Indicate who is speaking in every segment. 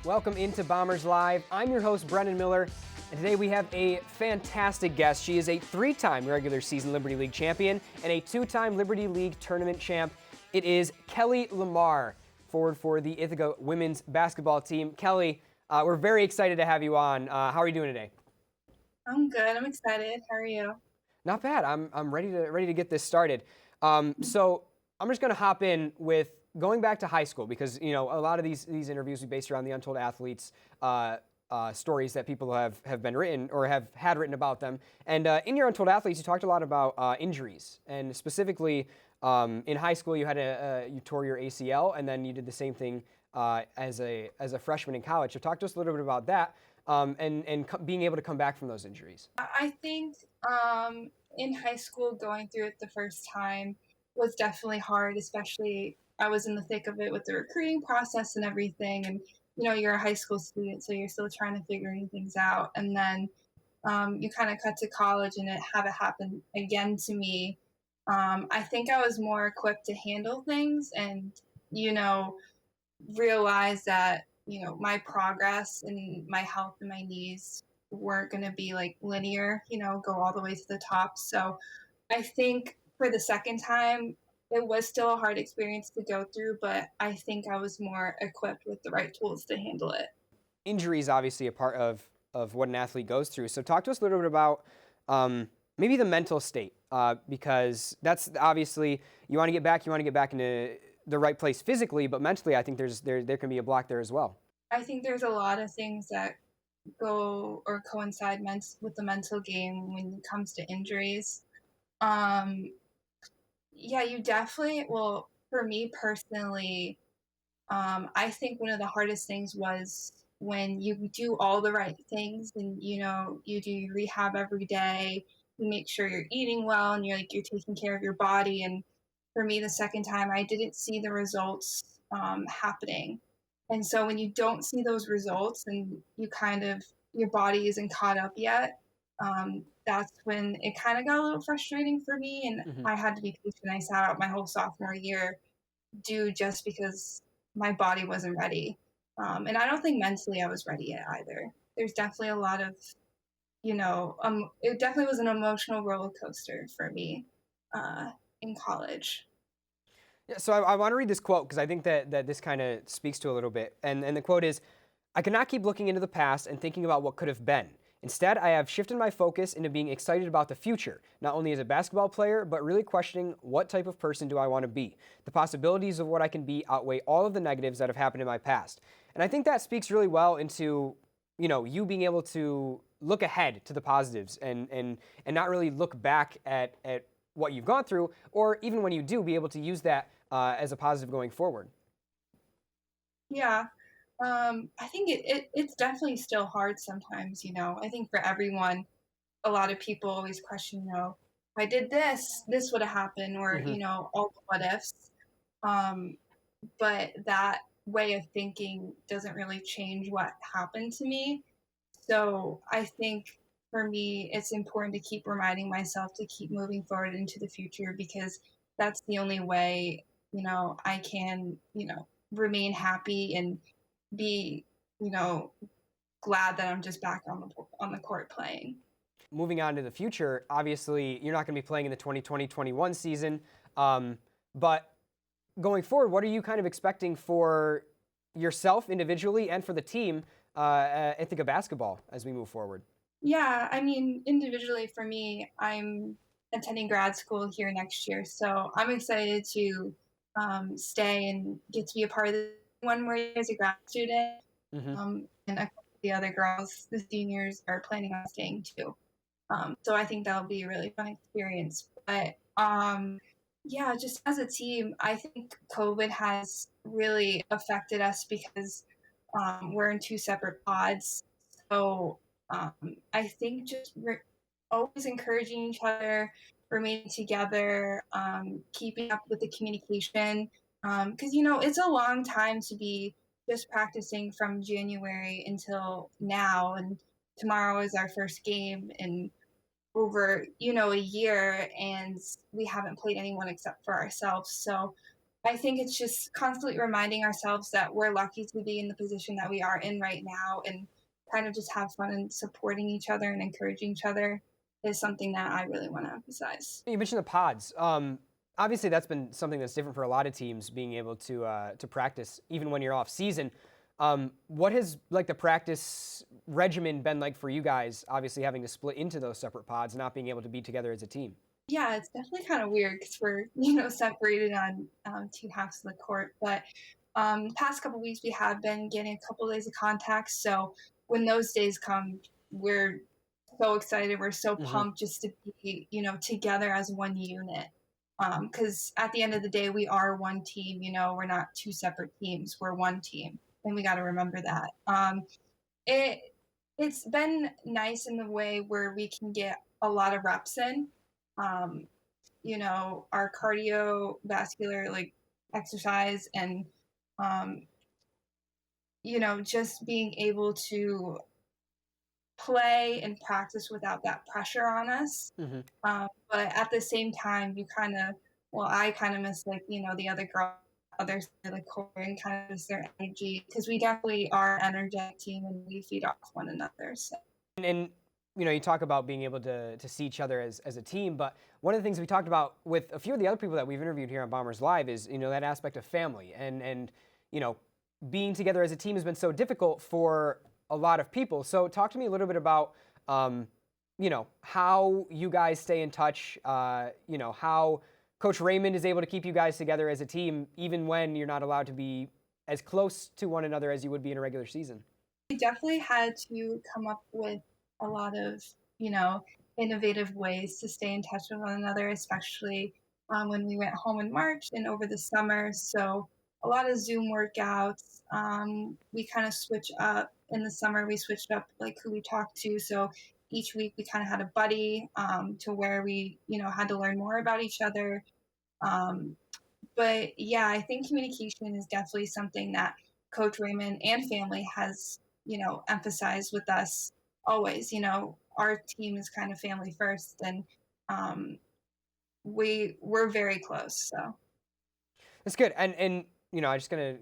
Speaker 1: Welcome into Bombers Live. I'm your host, Brendan Miller, and today we have a fantastic guest. She is a three-time regular season Liberty League champion and a two-time Liberty League tournament champ. It is Kelly Lamarre, forward for the Ithaca women's basketball team. Kelly, we're very excited to have you on. How are you doing today?
Speaker 2: I'm good. I'm excited. How are you?
Speaker 1: Not bad. I'm ready to get this started. So I'm just going to hop in with going back to high school because a lot of these interviews are based around the Untold Athletes stories that people have been written or have had written about them. And in your Untold Athletes, you talked a lot about injuries, and specifically in high school you had you tore your ACL, and then you did the same thing as a freshman in college. So talk to us a little bit about that and being able to come back from those injuries.
Speaker 2: I think in high school, going through it the first time was definitely hard, especially I was in the thick of it with the recruiting process and everything. And, you're a high school student, so you're still trying to figure things out. And then you kind of cut to college and have it happen again to me. I think I was more equipped to handle things and, realize that, my progress and my health and my knees weren't going to be like linear, go all the way to the top. So I think for the second time, it was still a hard experience to go through, but I think I was more equipped with the right tools to handle it.
Speaker 1: Injury is obviously a part of what an athlete goes through. So talk to us a little bit about maybe the mental state, because that's obviously you want to get back into the right place physically, but mentally I think there can be a block there as well.
Speaker 2: I think there's a lot of things that go or coincide with the mental game when it comes to injuries. Um, yeah, you definitely, well, for me personally, I think one of the hardest things was when you do all the right things and, you do your rehab every day, you make sure you're eating well and you're taking care of your body. And for me, the second time, I didn't see the results happening. And so when you don't see those results and your body isn't caught up yet, that's when it kind of got a little frustrating for me. And I had to be patient. I sat out my whole sophomore year just because my body wasn't ready. And I don't think mentally I was ready yet either. There's definitely a lot of, it definitely was an emotional roller coaster for me in college.
Speaker 1: Yeah, so I want to read this quote because I think that this kind of speaks to a little bit. And the quote is, "I cannot keep looking into the past and thinking about what could have been. Instead, I have shifted my focus into being excited about the future, not only as a basketball player, but really questioning what type of person do I want to be. The possibilities of what I can be outweigh all of the negatives that have happened in my past." And I think that speaks really well into, you being able to look ahead to the positives and not really look back at what you've gone through, or even when you do, be able to use that as a positive going forward.
Speaker 2: Yeah. I think it's definitely still hard sometimes, I think for everyone, a lot of people always question, if I did this would have happened, or, all the what ifs. But that way of thinking doesn't really change what happened to me. So I think for me, it's important to keep reminding myself to keep moving forward into the future, because that's the only way, I can, remain happy and be, glad that I'm just back on the court playing.
Speaker 1: Moving on to the future, obviously you're not going to be playing in the 2020-21 season, but going forward, what are you kind of expecting for yourself individually and for the team at Ithaca basketball as we move forward?
Speaker 2: Yeah, I mean, individually for me, I'm attending grad school here next year, so I'm excited to stay and get to be a part of the one more year as a grad student. And a couple of the other girls, the seniors, are planning on staying too. So I think that'll be a really fun experience. But yeah, just as a team, I think COVID has really affected us because we're in two separate pods. So I think just always encouraging each other, remaining together, keeping up with the communication. Because, it's a long time to be just practicing from January until now. And tomorrow is our first game in over, a year. And we haven't played anyone except for ourselves. So I think it's just constantly reminding ourselves that we're lucky to be in the position that we are in right now, and kind of just have fun and supporting each other and encouraging each other is something that I really want to emphasize.
Speaker 1: You mentioned the pods. Obviously, that's been something that's different for a lot of teams, being able to practice even when you're off season. What has like the practice regimen been like for you guys? Obviously, having to split into those separate pods, not being able to be together as a team.
Speaker 2: Yeah, it's definitely kind of weird because we're separated on two halves of the court. But past couple weeks we have been getting a couple days of contact. So when those days come, we're so excited. We're so
Speaker 1: Hmm.
Speaker 2: pumped just to be together as one unit. Because at the end of the day, we are one team. We're not two separate teams. We're one team, and we got to remember that. It it's been nice in the way where we can get a lot of reps in. Um, our cardiovascular like exercise and um, just being able to play and practice without that pressure on us.
Speaker 1: Hmm.
Speaker 2: But at the same time, I kind of miss like, the other girl, other side of the court and kind of miss their energy because we definitely are an energetic team and we feed off one another. So.
Speaker 1: And you talk about being able to see each other as a team, but one of the things we talked about with a few of the other people that we've interviewed here on Bombers Live is that aspect of family and you know being together as a team has been so difficult for a lot of people. So talk to me a little bit about how you guys stay in touch. How Coach Raymond is able to keep you guys together as a team, even when you're not allowed to be as close to one another as you would be in a regular season.
Speaker 2: We definitely had to come up with a lot of, innovative ways to stay in touch with one another, especially when we went home in March and over the summer. So a lot of Zoom workouts. We kind of switch up in the summer. We switched up like who we talked to. So each week we kind of had a buddy to where we, had to learn more about each other. Um, but yeah, I think communication is definitely something that Coach Raymond and family has, emphasized with us always. Our team is kind of family first, and um, we're very close. So
Speaker 1: That's good. And I'm just gonna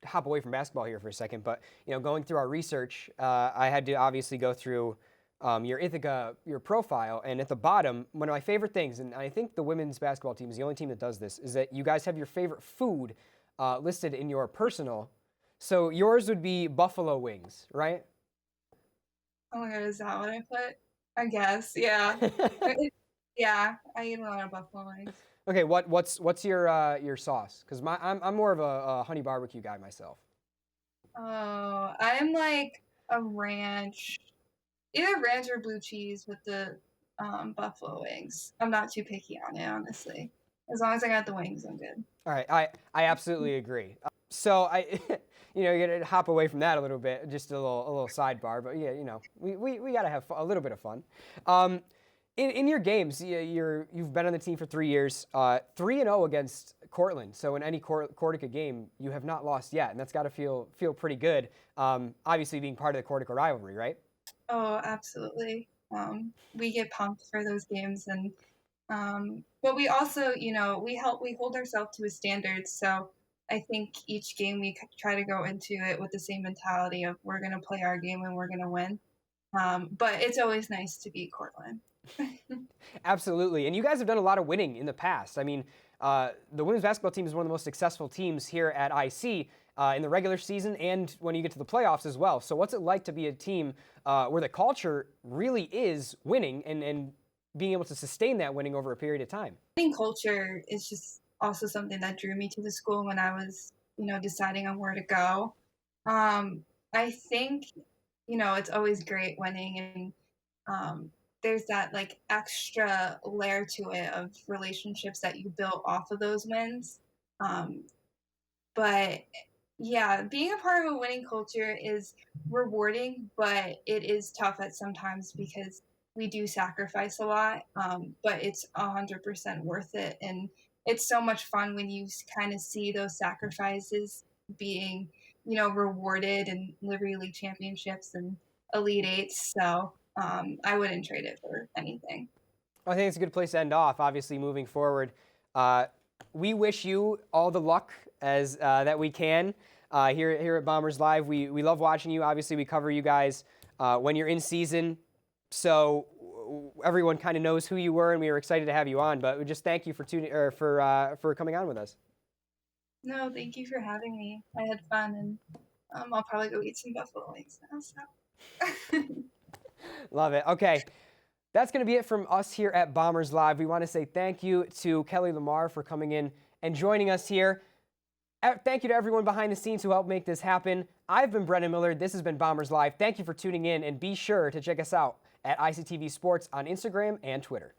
Speaker 1: hop away from basketball here for a second, but going through our research, I had to obviously go through your Ithaca, your profile, and at the bottom, one of my favorite things, and I think the women's basketball team is the only team that does this, is that you guys have your favorite food listed in your personal. So yours would be buffalo wings, right?
Speaker 2: oh my god, is that what I put? I guess, yeah. Yeah, I eat a lot of buffalo wings.
Speaker 1: Okay, what's your sauce? Because I'm more of a honey barbecue guy myself.
Speaker 2: Oh, I'm like a ranch, either ranch or blue cheese with the buffalo wings. I'm not too picky on it, honestly. As long as I got the wings, I'm good.
Speaker 1: All right, I absolutely agree. So I, you gotta hop away from that a little bit, just a little sidebar. But yeah, we gotta have a little bit of fun. Um, in your games, you've been on the team for 3 years, 3-0 against Cortland. So in any Cortica game, you have not lost yet, and that's got to feel pretty good. Obviously, being part of the Cortica rivalry, right?
Speaker 2: Oh, absolutely. We get pumped for those games, and but we also, we hold ourselves to a standard. So I think each game we try to go into it with the same mentality of we're going to play our game and we're going to win. But it's always nice to beat Cortland.
Speaker 1: Absolutely. And you guys have done a lot of winning in the past. I mean, the women's basketball team is one of the most successful teams here at IC in the regular season and when you get to the playoffs as well. So, what's it like to be a team where the culture really is winning and being able to sustain that winning over a period of time?
Speaker 2: Winning culture is just also something that drew me to the school when I was, deciding on where to go. I think, it's always great winning and there's that like extra layer to it of relationships that you built off of those wins. Um, but yeah, being a part of a winning culture is rewarding, but it is tough at sometimes because we do sacrifice a lot. But it's 100% worth it, and it's so much fun when you kind of see those sacrifices being, rewarded in Liberty League championships and Elite Eights. So I wouldn't trade it for anything.
Speaker 1: I think it's a good place to end off. Obviously, moving forward, uh, we wish you all the luck as that we can here at Bombers Live. We love watching you. Obviously, we cover you guys when you're in season, so everyone kind of knows who you were, and we were excited to have you on. But we just thank you for for coming on with us.
Speaker 2: No, thank you for having me. I had fun, and I'll probably go eat some buffalo wings now. So.
Speaker 1: Love it. Okay. That's going to be it from us here at Bombers Live. We want to say thank you to Kelly Lamarre for coming in and joining us here. Thank you to everyone behind the scenes who helped make this happen. I've been Brennan Miller. This has been Bombers Live. Thank you for tuning in, and be sure to check us out at ICTV Sports on Instagram and Twitter.